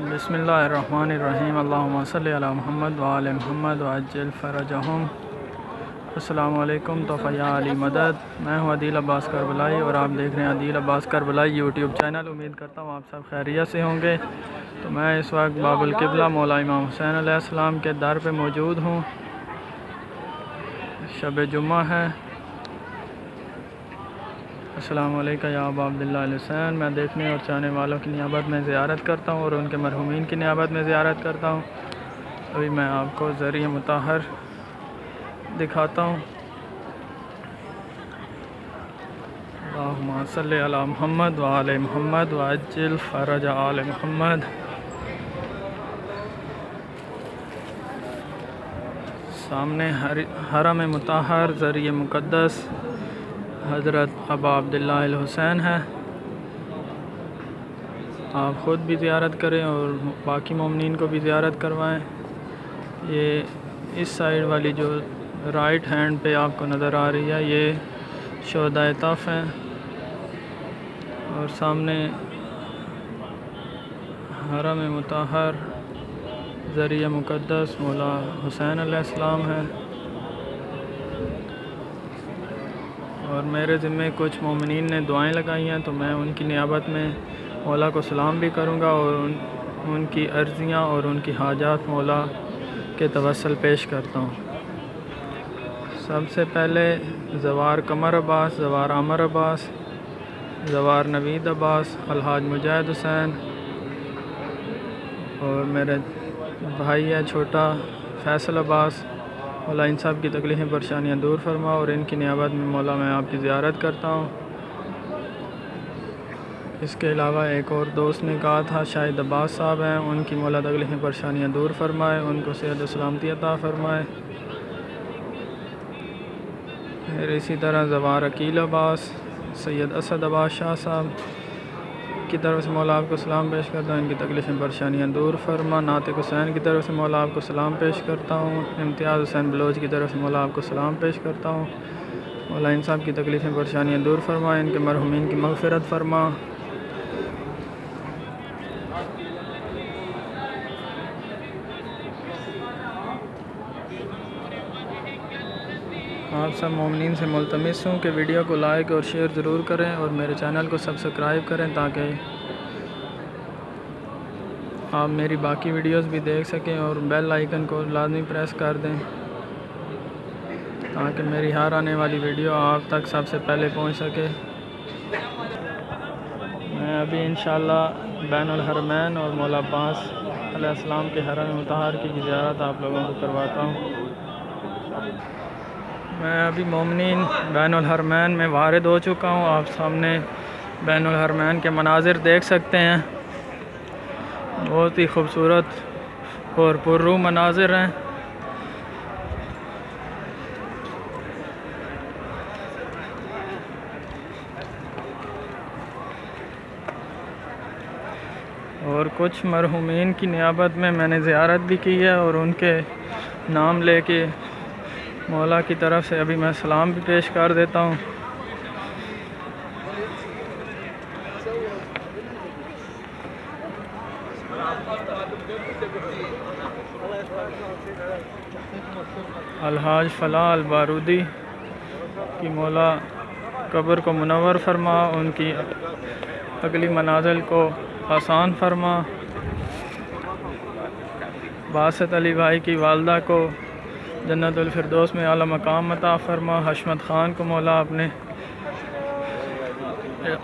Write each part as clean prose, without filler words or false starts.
بسم اللہ الرحمن الرحیم، اللہم صلی علی محمد وآل محمد وعجل فرجہم۔ السلام علیکم، توفیہ علی مدد۔ میں ہوں عدیل عباس کربلائی اور آپ دیکھ رہے ہیں عدیل عباس کربلائی یوٹیوب چینل۔ امید کرتا ہوں آپ سب خیریت سے ہوں گے۔ تو میں اس وقت باب القبلہ مولا امام حسین علیہ السلام کے در پہ موجود ہوں۔ شب جمعہ ہے۔ السلام علیکم یا ابا عبداللہ علیہ حسین۔ میں دیکھنے اور چاہنے والوں کی نیابت میں زیارت کرتا ہوں اور ان کے مرحومین کی نیابت میں زیارت کرتا ہوں۔ ابھی میں آپ کو ذریعہ مطہر دکھاتا ہوں۔ اللہم صلی علی محمد وآل محمد وعجل فرج آل محمد۔ سامنے حرم مطہر ذریعہ مقدس حضرت ابا عبداللہ الحسین ہے۔ آپ خود بھی زیارت کریں اور باقی مومنین کو بھی زیارت کروائیں۔ یہ اس سائیڈ والی جو رائٹ ہینڈ پہ آپ کو نظر آ رہی ہے، یہ شہدائے طف ہیں، اور سامنے حرم مطہر ذریعہ مقدس مولا حسین علیہ السلام ہے۔ اور میرے ذمے کچھ مومنین نے دعائیں لگائی ہیں، تو میں ان کی نیابت میں مولا کو سلام بھی کروں گا اور ان کی عرضیاں اور ان کی حاجات مولا کے توسل پیش کرتا ہوں۔ سب سے پہلے زوار قمر عباس، زوار عمر عباس، زوار نوید عباس، الحاج مجاہد حسین، اور میرے بھائی ہے چھوٹا فیصل عباس۔ مولا ان سب کی تکلیفیں پریشانیاں دور فرما، اور ان کی نیابت میں مولا میں آپ کی زیارت کرتا ہوں۔ اس کے علاوہ ایک اور دوست نے کہا تھا، شاہد عباس صاحب ہیں، ان کی مولا تکلیفیں پریشانیاں دور فرمائے، ان کو صحت و سلامتی عطا فرمائے۔ پھر اسی طرح زوار عقیل عباس، سید اسد عباس شاہ صاحب کی طرف سے مولا آپ کو سلام پیش کرتا ہوں، ان کی تکلیفیں پریشانیاں دور فرما۔ ناطق حسین کی طرف سے مولا آپ کو سلام پیش کرتا ہوں۔ امتیاز حسین بلوچ کی طرف سے مولا آپ کو سلام پیش کرتا ہوں۔ مولا ان سب کی تکلیفیں پریشانیاں دور فرما، ان کے مرحومین کی مغفرت فرما۔ آپ سب مومنین سے ملتمس ہوں کہ ویڈیو کو لائک اور شیئر ضرور کریں اور میرے چینل کو سبسکرائب کریں، تاکہ آپ میری باقی ویڈیوز بھی دیکھ سکیں، اور بیل آئیکن کو لازمی پریس کر دیں تاکہ میری ہر آنے والی ویڈیو آپ تک سب سے پہلے پہنچ سکے۔ میں ابھی انشاءاللہ بین الحرمین اور مولا عباس علیہ السلام کے حرم مطہر کی زیارت آپ لوگوں کو کرواتا ہوں۔ میں ابھی مومنین بین الحرمین میں وارد ہو چکا ہوں۔ آپ سامنے بین الحرمین کے مناظر دیکھ سکتے ہیں، بہت ہی خوبصورت اور پرروح مناظر ہیں۔ اور کچھ مرحومین کی نیابت میں نے زیارت بھی کی ہے، اور ان کے نام لے کے مولا کی طرف سے ابھی میں سلام بھی پیش کر دیتا ہوں۔ الحاج فلاح البارودی کی مولا قبر کو منور فرما، ان کی اگلی منازل کو آسان فرما۔ باسط علی بھائی کی والدہ کو جنت الفردوس میں اعلیٰ مقام عطا فرما۔ حشمت خان کو مولا اپنے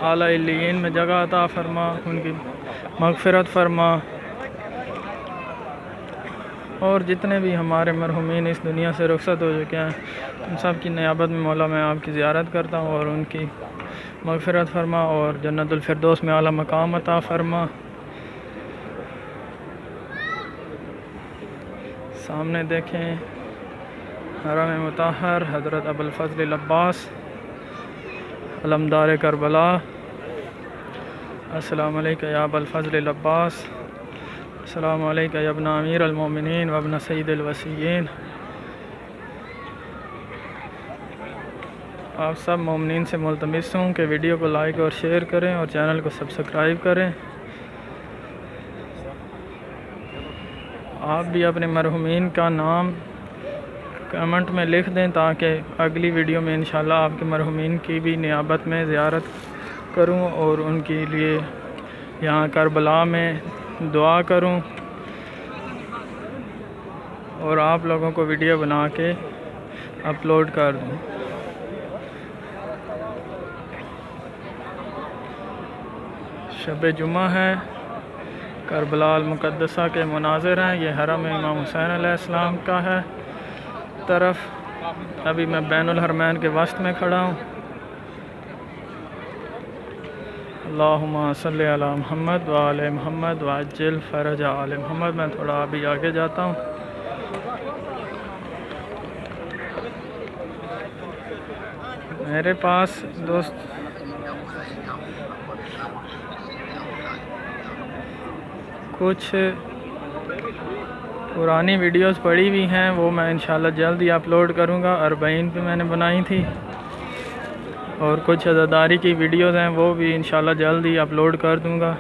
اعلیٰ علیین میں جگہ عطا فرما، ان کی مغفرت فرما۔ اور جتنے بھی ہمارے مرحومین اس دنیا سے رخصت ہو چکے ہیں، ان سب کی نیابت میں مولا میں آپ کی زیارت کرتا ہوں، اور ان کی مغفرت فرما اور جنت الفردوس میں اعلیٰ مقام عطا فرما۔ سامنے دیکھیں حرم مطہر حضرت ابو الفضل العباس علمدار کربلا۔ السلام علیکم یا ابا الفضل العباس، السلام علیکم یا ابن امیر المومنین و ابن سید الوصیین۔ آپ سب مومنین سے ملتمس ہوں کہ ویڈیو کو لائک اور شیئر کریں اور چینل کو سبسکرائب کریں۔ آپ بھی اپنے مرحومین کا نام کمنٹ میں لکھ دیں تاکہ اگلی ویڈیو میں انشاءاللہ آپ کے مرحومین کی بھی نیابت میں زیارت کروں اور ان کے لیے یہاں کربلا میں دعا کروں اور آپ لوگوں کو ویڈیو بنا کے اپلوڈ کر دوں۔ شب جمعہ ہے، کربلا المقدسہ کے مناظر ہیں، یہ حرم امام حسین علیہ السلام کا ہے طرف۔ ابھی میں بین الحرمین کے وسط میں کھڑا ہوں۔ اللہم صلی علی محمد وآل محمد وعجل فرج آل محمد۔ میں تھوڑا ابھی آگے جاتا ہوں۔ میرے پاس دوست کچھ پرانی ویڈیوز پڑی ہوئی ہیں، وہ میں انشاءاللہ جلد ہی اپلوڈ کروں گا۔ 40 پہ میں نے بنائی تھی، اور کچھ عزاداری کی ویڈیوز ہیں وہ بھی انشاءاللہ جلد ہی اپلوڈ کر دوں گا۔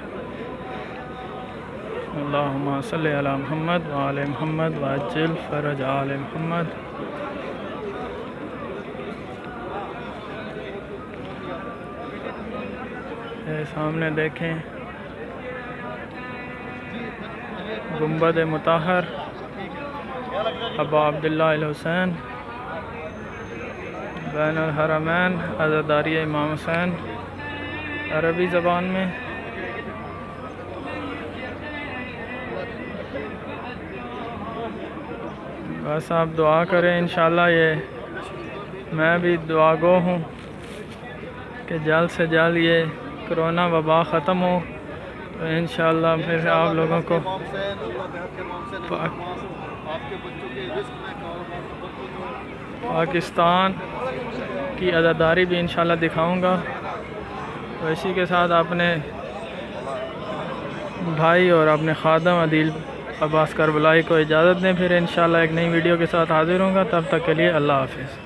اللہم صلی علی محمد وآل محمد وعجل فرج آل محمد۔ سامنے دیکھیں گنبد مطہر ابا عبداللہ الحسین، بین الحرمین، عزاداری امام حسین عربی زبان میں۔ بس آپ دعا کریں انشاءاللہ، یہ میں بھی دعا گو ہوں کہ جلد سے جلد یہ کرونا وبا ختم ہو، تو انشاءاللہ پھر آپ لوگوں کو پاکستان کی عزاداری بھی انشاءاللہ دکھاؤں گا۔ تو اسی کے ساتھ اپنے بھائی اور اپنے خادم عدیل عباس کربلائی کو اجازت دیں، پھر انشاءاللہ ایک نئی ویڈیو کے ساتھ حاضر ہوں گا۔ تب تک کے لیے اللہ حافظ۔